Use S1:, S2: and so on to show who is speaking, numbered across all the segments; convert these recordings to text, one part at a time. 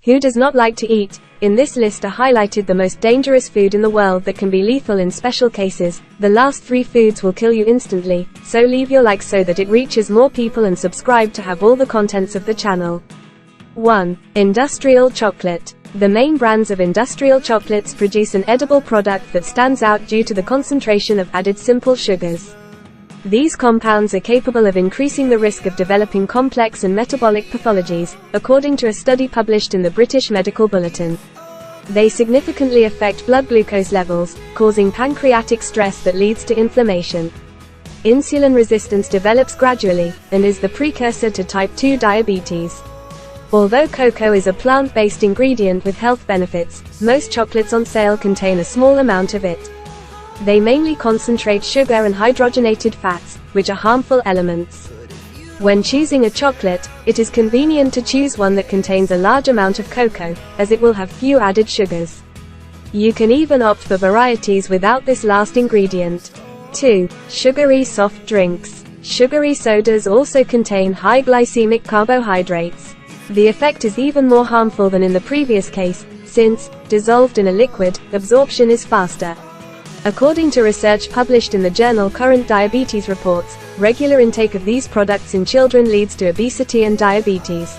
S1: Who does not like to eat? In this list are highlighted the most dangerous food in the world that can be lethal in special cases. The last 3 foods will kill you instantly, so leave your like so that it reaches more people, and subscribe to have all the contents of the channel. 1. Industrial chocolate. The main brands of industrial chocolates produce an edible product that stands out due to the concentration of added simple sugars. These compounds are capable of increasing the risk of developing complex and metabolic pathologies, according to a study published in the British Medical Bulletin. They significantly affect blood glucose levels, causing pancreatic stress that leads to inflammation. Insulin resistance develops gradually, and is the precursor to type 2 diabetes. Although cocoa is a plant-based ingredient with health benefits, most chocolates on sale contain a small amount of it. They mainly concentrate sugar and hydrogenated fats, which are harmful elements. When choosing a chocolate, it is convenient to choose one that contains a large amount of cocoa, as it will have few added sugars. You can even opt for varieties without this last ingredient. 2. Sugary soft drinks. Sugary sodas also contain high glycemic carbohydrates. The effect is even more harmful than in the previous case, since, dissolved in a liquid, absorption is faster. According to research published in the journal Current Diabetes Reports, regular intake of these products in children leads to obesity and diabetes.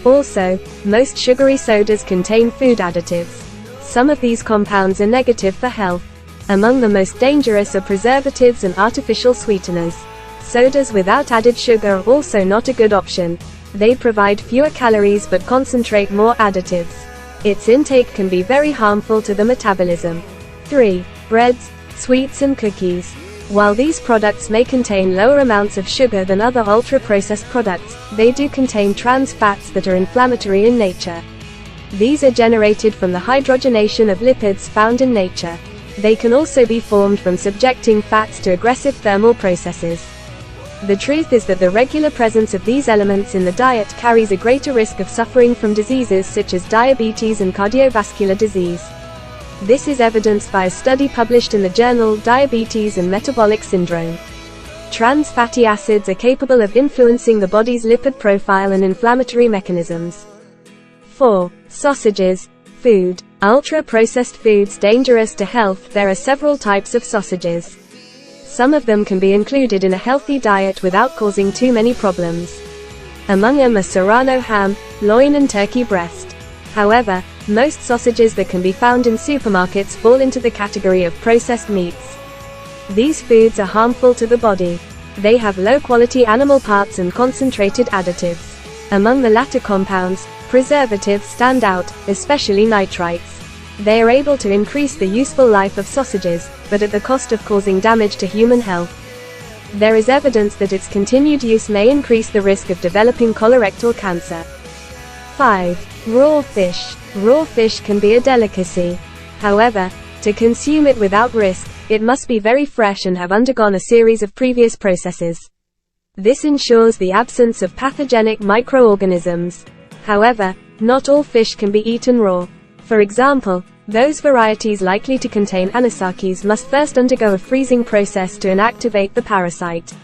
S1: Also, most sugary sodas contain food additives. Some of these compounds are negative for health. Among the most dangerous are preservatives and artificial sweeteners. Sodas without added sugar are also not a good option. They provide fewer calories but concentrate more additives. Its intake can be very harmful to the metabolism. 3. Breads, sweets and cookies. While these products may contain lower amounts of sugar than other ultra-processed products, they do contain trans fats that are inflammatory in nature. These are generated from the hydrogenation of lipids found in nature. They can also be formed from subjecting fats to aggressive thermal processes. The truth is that the regular presence of these elements in the diet carries a greater risk of suffering from diseases such as diabetes and cardiovascular disease. This is evidenced by a study published in the journal Diabetes and Metabolic Syndrome. Trans fatty acids are capable of influencing the body's lipid profile and inflammatory mechanisms. 4. Sausages. Food. Ultra-processed foods dangerous to health. There are several types of sausages. Some of them can be included in a healthy diet without causing too many problems. Among them are serrano ham, loin and turkey breast. However, most sausages that can be found in supermarkets fall into the category of processed meats. These foods are harmful to the body. They have low-quality animal parts and concentrated additives. Among the latter compounds, preservatives stand out, especially nitrites. They are able to increase the useful life of sausages, but at the cost of causing damage to human health. There is evidence that its continued use may increase the risk of developing colorectal cancer. 5. Raw fish. Raw fish can be a delicacy. However, to consume it without risk, it must be very fresh and have undergone a series of previous processes. This ensures the absence of pathogenic microorganisms. However, not all fish can be eaten raw. For example, those varieties likely to contain anisakis must first undergo a freezing process to inactivate the parasite.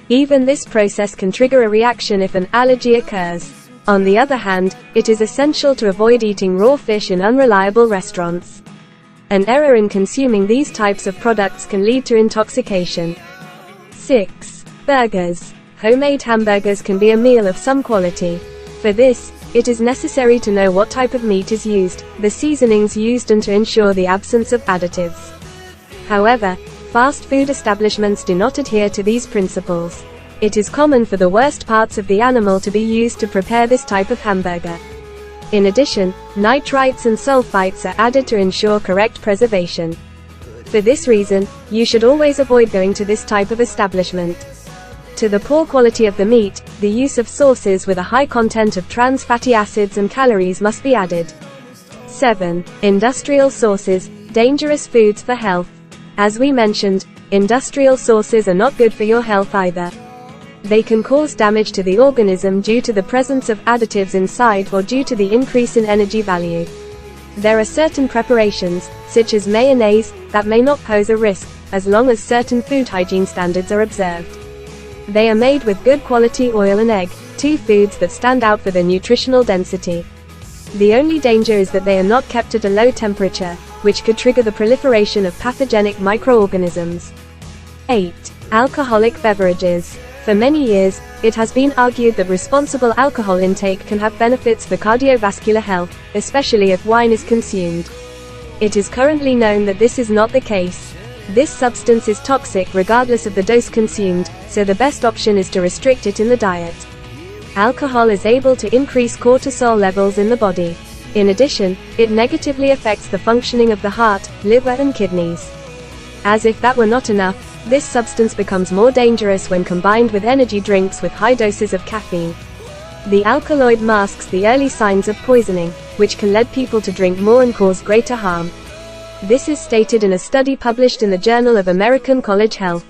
S1: Even this process can trigger a reaction if an allergy occurs. On the other hand, it is essential to avoid eating raw fish in unreliable restaurants. An error in consuming these types of products can lead to intoxication. 6. Burgers. Homemade hamburgers can be a meal of some quality. For this, it is necessary to know what type of meat is used, the seasonings used, and to ensure the absence of additives. However, fast food establishments do not adhere to these principles. It is common for the worst parts of the animal to be used to prepare this type of hamburger. In addition, nitrites and sulfites are added to ensure correct preservation. For this reason, you should always avoid going to this type of establishment. To the poor quality of the meat, the use of sauces with a high content of trans fatty acids and calories must be added. 7. Industrial sauces, dangerous foods for health. As we mentioned, industrial sauces are not good for your health either. They can cause damage to the organism due to the presence of additives inside or due to the increase in energy value. There are certain preparations, such as mayonnaise, that may not pose a risk, as long as certain food hygiene standards are observed. They are made with good quality oil and egg, 2 foods that stand out for their nutritional density. The only danger is that they are not kept at a low temperature, which could trigger the proliferation of pathogenic microorganisms. 8. Alcoholic beverages. For many years, it has been argued that responsible alcohol intake can have benefits for cardiovascular health, especially if wine is consumed. It is currently known that this is not the case. This substance is toxic regardless of the dose consumed, so the best option is to restrict it in the diet. Alcohol is able to increase cortisol levels in the body. In addition, it negatively affects the functioning of the heart, liver and kidneys. As if that were not enough, this substance becomes more dangerous when combined with energy drinks with high doses of caffeine. The alkaloid masks the early signs of poisoning, which can lead people to drink more and cause greater harm. This is stated in a study published in the Journal of American College Health.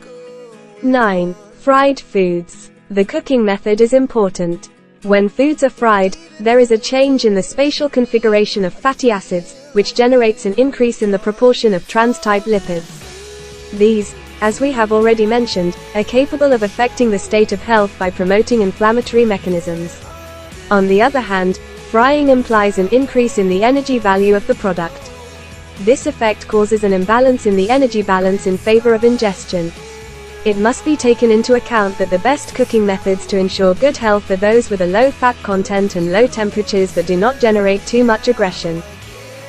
S1: 9. Fried foods. The cooking method is important. When foods are fried, there is a change in the spatial configuration of fatty acids, which generates an increase in the proportion of trans-type lipids. These, as we have already mentioned, are capable of affecting the state of health by promoting inflammatory mechanisms. On the other hand, frying implies an increase in the energy value of the product. This effect causes an imbalance in the energy balance in favor of ingestion. It must be taken into account that the best cooking methods to ensure good health are those with a low fat content and low temperatures that do not generate too much aggression.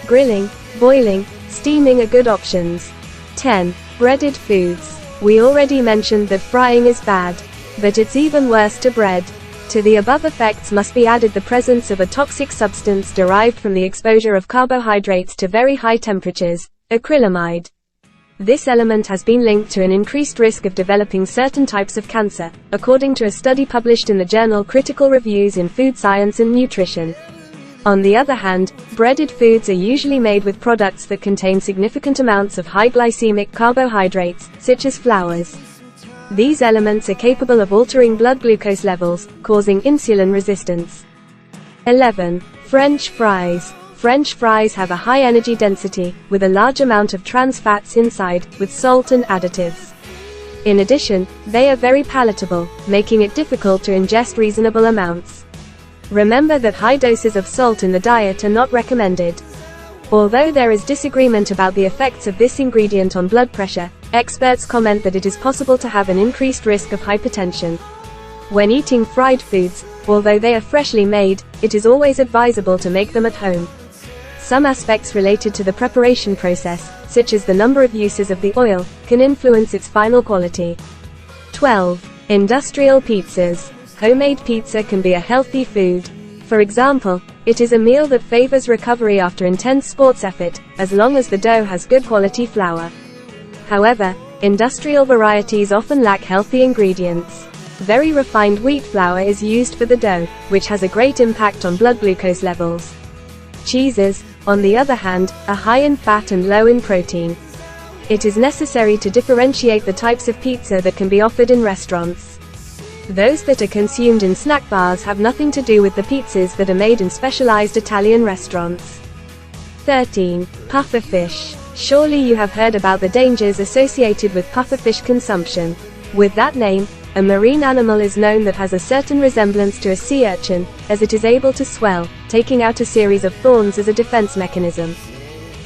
S1: Grilling, boiling, steaming are good options. 10. Breaded foods. We already mentioned that frying is bad, but it's even worse to bread. To the above effects must be added the presence of a toxic substance derived from the exposure of carbohydrates to very high temperatures, acrylamide. This element has been linked to an increased risk of developing certain types of cancer, according to a study published in the journal Critical Reviews in Food Science and Nutrition. On the other hand, breaded foods are usually made with products that contain significant amounts of high glycemic carbohydrates, such as flours. These elements are capable of altering blood glucose levels, causing insulin resistance. 11. French fries. French fries have a high energy density, with a large amount of trans fats inside, with salt and additives. In addition, they are very palatable, making it difficult to ingest reasonable amounts. Remember that high doses of salt in the diet are not recommended. Although there is disagreement about the effects of this ingredient on blood pressure, experts comment that it is possible to have an increased risk of hypertension. When eating fried foods, although they are freshly made, it is always advisable to make them at home. Some aspects related to the preparation process, such as the number of uses of the oil, can influence its final quality. 12. Industrial pizzas. Homemade pizza can be a healthy food. For example, it is a meal that favors recovery after intense sports effort, as long as the dough has good quality flour. However, industrial varieties often lack healthy ingredients. Very refined wheat flour is used for the dough, which has a great impact on blood glucose levels. Cheeses, on the other hand, are high in fat and low in protein. It is necessary to differentiate the types of pizza that can be offered in restaurants. Those that are consumed in snack bars have nothing to do with the pizzas that are made in specialized Italian restaurants. 13. Pufferfish. Surely you have heard about the dangers associated with pufferfish consumption. With that name, a marine animal is known that has a certain resemblance to a sea urchin, as it is able to swell, taking out a series of thorns as a defense mechanism.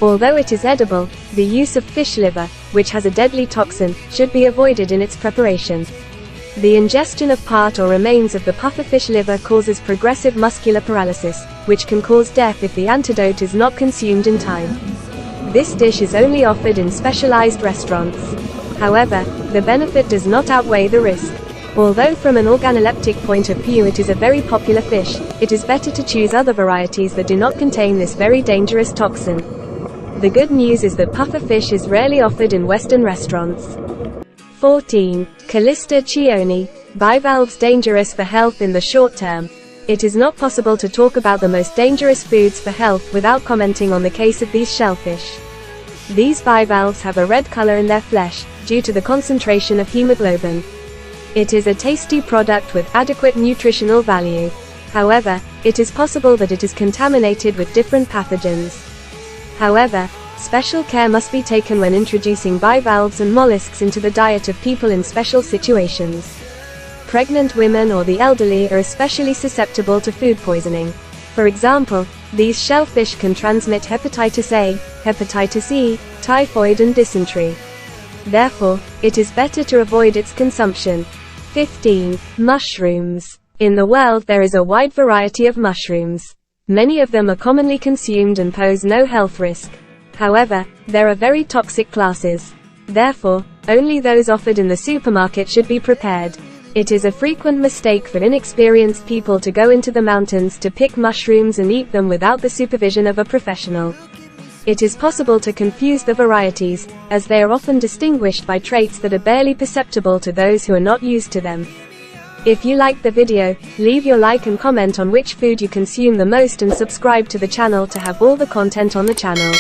S1: Although it is edible, the use of fish liver, which has a deadly toxin, should be avoided in its preparation. The ingestion of part or remains of the pufferfish liver causes progressive muscular paralysis, which can cause death if the antidote is not consumed in time. This dish is only offered in specialized restaurants. However, the benefit does not outweigh the risk. Although from an organoleptic point of view it is a very popular fish, it is better to choose other varieties that do not contain this very dangerous toxin. The good news is that pufferfish is rarely offered in Western restaurants. 14. Callista chioni. Bivalves dangerous for health in the short term. It is not possible to talk about the most dangerous foods for health without commenting on the case of these shellfish. These bivalves have a red color in their flesh, due to the concentration of hemoglobin. It is a tasty product with adequate nutritional value. However, it is possible that it is contaminated with different pathogens. However, special care must be taken when introducing bivalves and mollusks into the diet of people in special situations. Pregnant women or the elderly are especially susceptible to food poisoning. For example, these shellfish can transmit hepatitis A, hepatitis E, typhoid and dysentery. Therefore, it is better to avoid its consumption. 15. Mushrooms. In the world there is a wide variety of mushrooms. Many of them are commonly consumed and pose no health risk. However, there are very toxic classes. Therefore, only those offered in the supermarket should be prepared. It is a frequent mistake for inexperienced people to go into the mountains to pick mushrooms and eat them without the supervision of a professional. It is possible to confuse the varieties, as they are often distinguished by traits that are barely perceptible to those who are not used to them. If you liked the video, leave your like and comment on which food you consume the most and subscribe to the channel to have all the content on the channel.